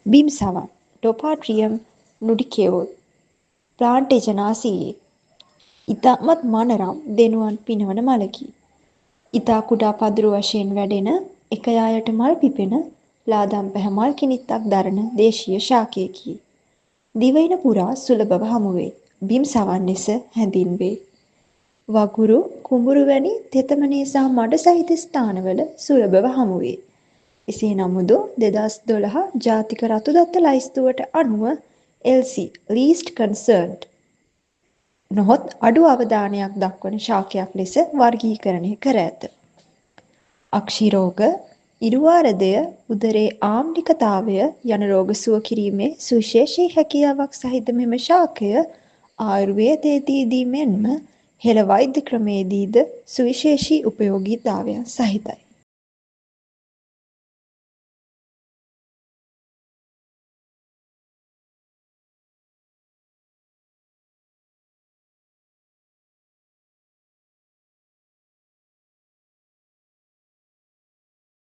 බිම් සවන් ඩොපාට්‍රියම් නුඩිකේවෝ ප්ලාන්ටේජනාසීයේ ඉතාමත් මනරම් දෙනුවන් පිනවන මලකි. ඉතා කුඩා පදුරු වශයෙන් වැඩෙන එක යායට මල් පිපෙන ලාදම් පැහැ මල් කිනිත්තක් දරන දේශීය ශාකයකි. දිවයින පුරා සුලභව හමුවේ. බිම් සවන් ලෙස හැඳින්වේ. වගුරු, කුඹුරු වැනි තෙතමනේ සහ මඩ සහිත ස්ථානවල සුලභව හමුවේ. එසේ නමුදු 2012 ජාතික රතුදත්ත ලැයිස්තුවට අනුව LC (Least Concerned) නොහොත් අඩු අවධානයක් දක්වන ශාකයක් ලෙස වර්ගීකරණය කර ඇත. අක්ෂි රෝග, ඉරුවාරදය, උදරයේ ආම්ලිකතාවය යන රෝග සුව කිරීමේ සුවිශේෂී හැකියාවක් සහිත මෙම ශාකය ආයුර්වේදයේදී මෙන්ම හෙළ වෛද්‍ය ක්‍රමයේදීද සුවිශේෂී උපයෝගීතාවයන් සහිතයි.